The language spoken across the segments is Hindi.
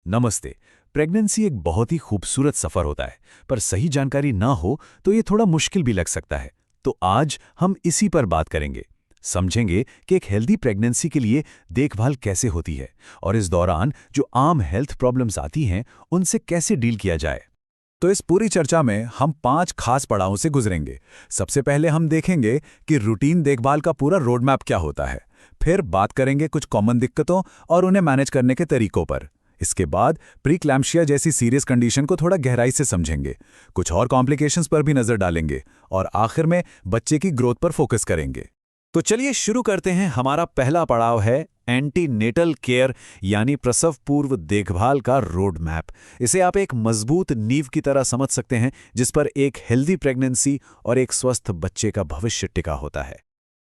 नमस्ते। प्रेगनेंसी एक बहुत ही खूबसूरत सफर होता है, पर सही जानकारी ना हो तो ये थोड़ा मुश्किल भी लग सकता है। तो आज हम इसी पर बात करेंगे। समझेंगे कि एक हेल्दी प्रेगनेंसी के लिए देखभाल कैसे होती है और इस दौरान जो आम हेल्थ प्रॉब्लम्स आती हैं, उनसे कैसे डील किया जाए। तो इस पूरी चर्चा में हम 5 खास पड़ावों से गुजरेंगे। सबसे पहले हम देखेंगे कि रूटीन देखभाल का पूरा रोड मैप क्या होता है। फिर बात करेंगे कुछ कॉमन दिक्कतों और उन्हें मैनेज करने के तरीकों पर। इसके बाद प्रीक्लैम्शिया जैसी सीरियस कंडीशन को थोड़ा गहराई से समझेंगे, कुछ और कॉम्प्लिकेशंस पर भी नजर डालेंगे और आखिर में बच्चे की ग्रोथ पर फोकस करेंगे। तो चलिए शुरू करते हैं। हमारा पहला पड़ाव है एंटीनेटल केयर यानी प्रसव पूर्व देखभाल का रोड मैप। इसे आप एक मजबूत नींव की तरह समझ सकते हैं जिस पर एक हेल्दी प्रेगनेंसी और एक स्वस्थ बच्चे का भविष्य टिका होता है।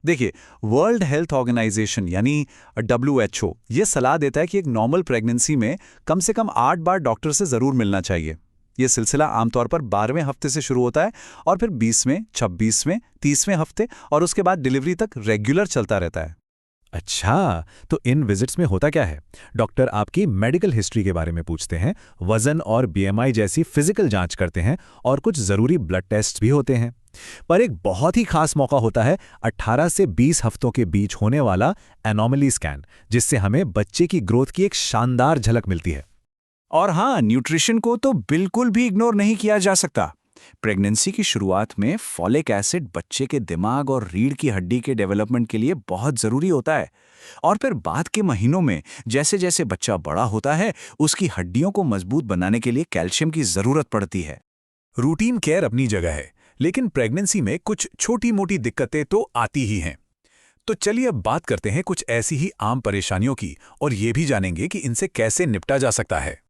देखिए, वर्ल्ड हेल्थ ऑर्गेनाइजेशन यानी WHO ये सलाह देता है कि एक नॉर्मल प्रेगनेंसी में कम से कम 8 बार डॉक्टर से ज़रूर मिलना चाहिए। ये सिलसिला आमतौर पर 12वें हफ्ते से शुरू होता है और फिर 20वें, 26वें, 30वें हफ्ते और उसके बाद डिलीवरी तक रेगुलर चलता रहता है। अच्छा, तो इन विजिट्स में होता क्या है? डॉक्टर आपकी मेडिकल हिस्ट्री के बारे में पूछते हैं, वजन और BMI जैसी फिजिकल जांच करते हैं और कुछ जरूरी ब्लड टेस्ट भी होते हैं। पर एक बहुत ही खास मौका होता है 18 से 20 हफ्तों के बीच होने वाला एनोमली स्कैन, जिससे हमें बच्चे की ग्रोथ की एक शानदार झलक मिलती है। और हाँ, न्यूट्रिशन को तो बिल्कुल भी इग्नोर नहीं किया जा सकता। प्रेगनेंसी की शुरुआत में फॉलिक एसिड बच्चे के दिमाग और रीढ़ की हड्डी के डेवलपमेंट के लिए बहुत ज़रूरी होता है। और फिर बाद के महीनों में जैसे जैसे बच्चा बड़ा होता है, उसकी हड्डियों को मजबूत बनाने के लिए कैल्शियम की ज़रूरत पड़ती है। रूटीन केयर अपनी जगह है, लेकिन प्रेगनेंसी में कुछ छोटी मोटी दिक्कतें तो आती ही हैं। तो चलिए अब बात करते हैं कुछ ऐसी ही आम परेशानियों की और ये भी जानेंगे कि इनसे कैसे निपटा जा सकता है।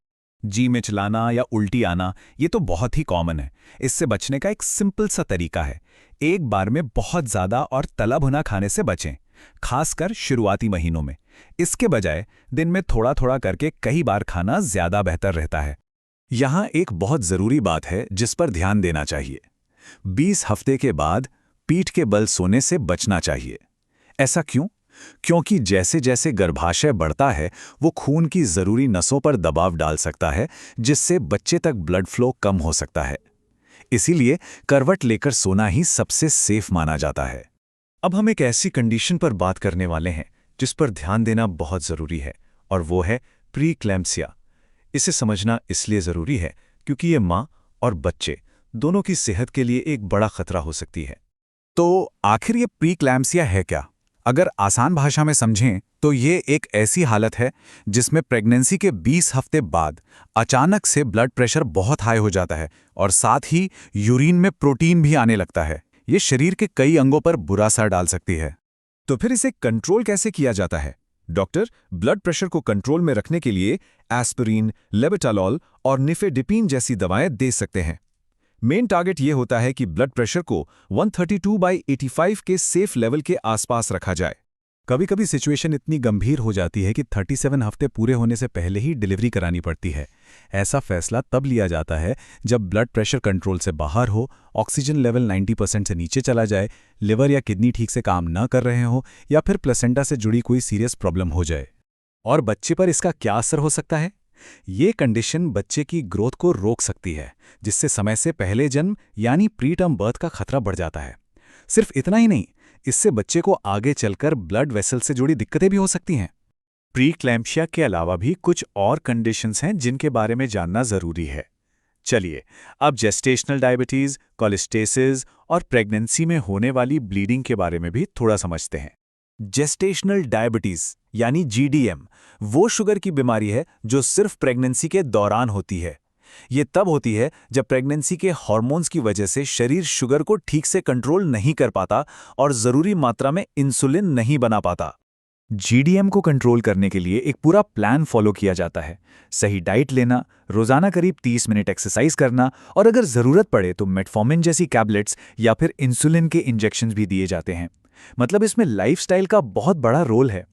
जी मिचलाना या उल्टी आना, ये तो बहुत ही कॉमन है। इससे बचने का एक सिंपल सा तरीका है, एक बार में बहुत ज़्यादा और तला भुना खाने से बचें, खासकर शुरुआती महीनों में। इसके बजाय दिन में थोड़ा थोड़ा करके कई बार खाना ज़्यादा बेहतर रहता है। यहाँ एक बहुत ज़रूरी बात है जिस पर ध्यान देना चाहिए। 20 हफ्ते के बाद पीठ के बल सोने से बचना चाहिए। ऐसा क्यों? क्योंकि जैसे जैसे गर्भाशय बढ़ता है, वो खून की ज़रूरी नसों पर दबाव डाल सकता है, जिससे बच्चे तक ब्लड फ्लो कम हो सकता है। इसीलिए करवट लेकर सोना ही सबसे सेफ माना जाता है। अब हम एक ऐसी कंडीशन पर बात करने वाले हैं जिस पर ध्यान देना बहुत ज़रूरी है, और वो है प्रीक्लैम्सिया। इसे समझना इसलिए ज़रूरी है क्योंकि ये माँ और बच्चे दोनों की सेहत के लिए एक बड़ा खतरा हो सकती है। तो आखिर ये प्रीक्लैम्सिया है क्या? अगर आसान भाषा में समझें तो ये एक ऐसी हालत है जिसमें प्रेगनेंसी के 20 हफ्ते बाद अचानक से ब्लड प्रेशर बहुत हाई हो जाता है और साथ ही यूरिन में प्रोटीन भी आने लगता है। ये शरीर के कई अंगों पर बुरा असर डाल सकती है। तो फिर इसे कंट्रोल कैसे किया जाता है? डॉक्टर ब्लड प्रेशर को कंट्रोल में रखने के लिए एस्पिरिन, लेबेटालॉल और निफेडिपिन जैसी दवाएं दे सकते हैं। मेन टारगेट ये होता है कि ब्लड प्रेशर को 132/85 के सेफ लेवल के आसपास रखा जाए। कभी कभी सिचुएशन इतनी गंभीर हो जाती है कि 37 हफ्ते पूरे होने से पहले ही डिलीवरी करानी पड़ती है। ऐसा फैसला तब लिया जाता है जब ब्लड प्रेशर कंट्रोल से बाहर हो, ऑक्सीजन लेवल 90% से नीचे चला जाए, लिवर या किडनी ठीक से काम न कर रहे हो या फिर प्लेसेंटा से जुड़ी कोई सीरियस प्रॉब्लम हो जाए। और बच्चे पर इसका क्या असर हो सकता है? ये कंडीशन बच्चे की ग्रोथ को रोक सकती है, जिससे समय से पहले जन्म यानी प्री टर्म बर्थ का खतरा बढ़ जाता है। सिर्फ इतना ही नहीं, इससे बच्चे को आगे चलकर ब्लड वेसल से जुड़ी दिक्कतें भी हो सकती हैं। प्रीक्लैम्शिया के अलावा भी कुछ और कंडीशंस हैं जिनके बारे में जानना जरूरी है। चलिए अब जेस्टेशनल डायबिटीज, कोलेस्टेसिस और प्रेगनेंसी में होने वाली ब्लीडिंग के बारे में भी थोड़ा समझते हैं। जेस्टेशनल डायबिटीज यानी GDM वो शुगर की बीमारी है जो सिर्फ प्रेगनेंसी के दौरान होती है। ये तब होती है जब प्रेगनेंसी के हार्मोन्स की वजह से शरीर शुगर को ठीक से कंट्रोल नहीं कर पाता और जरूरी मात्रा में इंसुलिन नहीं बना पाता। GDM को कंट्रोल करने के लिए एक पूरा प्लान फॉलो किया जाता है। सही डाइट लेना, रोजाना करीब 30 मिनट एक्सरसाइज करना और अगर जरूरत पड़े तो मेटफॉर्मिन जैसी टैबलेट्स या फिर इंसुलिन के इंजेक्शंस भी दिए जाते हैं। मतलब इसमें लाइफस्टाइल का बहुत बड़ा रोल है।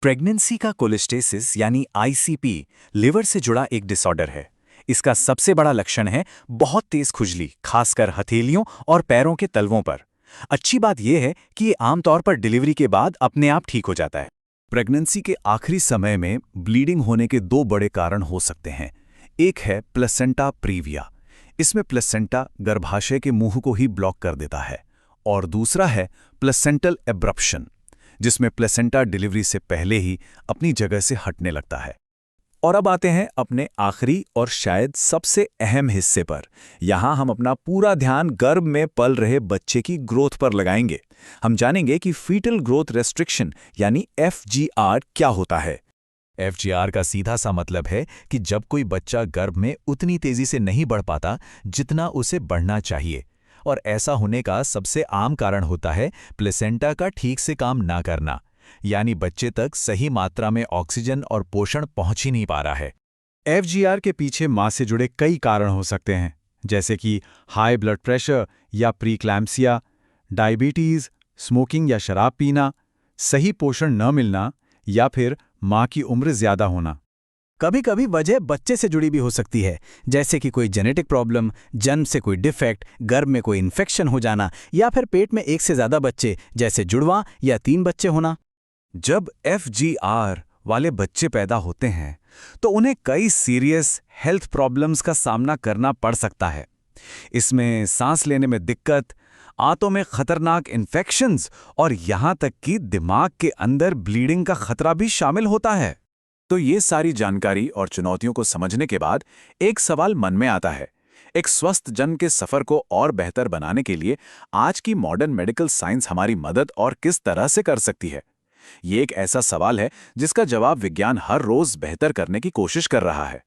प्रेगनेंसी का कोलेस्टेसिस यानी ICP लिवर से जुड़ा एक डिसऑर्डर है। इसका सबसे बड़ा लक्षण है बहुत तेज खुजली, खासकर हथेलियों और पैरों के तलवों पर। अच्छी बात यह है कि ये आमतौर पर डिलीवरी के बाद अपने आप ठीक हो जाता है। प्रेगनेंसी के आखिरी समय में ब्लीडिंग होने के दो बड़े कारण हो सकते हैं। एक है प्लेसेंटा प्रीविया, इसमें प्लेसेंटा गर्भाशय के मुंह को ही ब्लॉक कर देता है, और दूसरा है प्लेसेंटल एब्रप्शन, जिसमें प्लेसेंटा डिलीवरी से पहले ही अपनी जगह से हटने लगता है। और अब आते हैं अपने आखिरी और शायद सबसे अहम हिस्से पर। यहाँ हम अपना पूरा ध्यान गर्भ में पल रहे बच्चे की ग्रोथ पर लगाएंगे। हम जानेंगे कि फीटल ग्रोथ रेस्ट्रिक्शन यानी FGR क्या होता है। FGR का सीधा सा मतलब है कि जब कोई बच्चा गर्भ में उतनी तेजी से नहीं बढ़ पाता जितना उसे बढ़ना चाहिए, और ऐसा होने का सबसे आम कारण होता है प्लेसेंटा का ठीक से काम ना करना, यानी बच्चे तक सही मात्रा में ऑक्सीजन और पोषण पहुंच ही नहीं पा रहा है। FGR के पीछे मां से जुड़े कई कारण हो सकते हैं, जैसे कि हाई ब्लड प्रेशर या प्रीक्लैम्सिया, डायबिटीज, स्मोकिंग या शराब पीना, सही पोषण न मिलना, या फिर मां की उम्र ज्यादा होना। कभी कभी वजह बच्चे से जुड़ी भी हो सकती है, जैसे कि कोई जेनेटिक प्रॉब्लम, जन्म से कोई डिफेक्ट, गर्भ में कोई इन्फेक्शन हो जाना, या फिर पेट में एक से ज्यादा बच्चे जैसे जुड़वा या 3 बच्चे होना। जब FGR वाले बच्चे पैदा होते हैं तो उन्हें कई सीरियस हेल्थ प्रॉब्लम्स का सामना करना पड़ सकता है। इसमें सांस लेने में दिक्कत, आंतों में खतरनाक इन्फेक्शंस और यहां तक कि दिमाग के अंदर ब्लीडिंग का खतरा भी शामिल होता है। तो ये सारी जानकारी और चुनौतियों को समझने के बाद एक सवाल मन में आता है। एक स्वस्थ जन्म के सफर को और बेहतर बनाने के लिए आज की मॉडर्न मेडिकल साइंस हमारी मदद और किस तरह से कर सकती है? ये एक ऐसा सवाल है जिसका जवाब विज्ञान हर रोज बेहतर करने की कोशिश कर रहा है।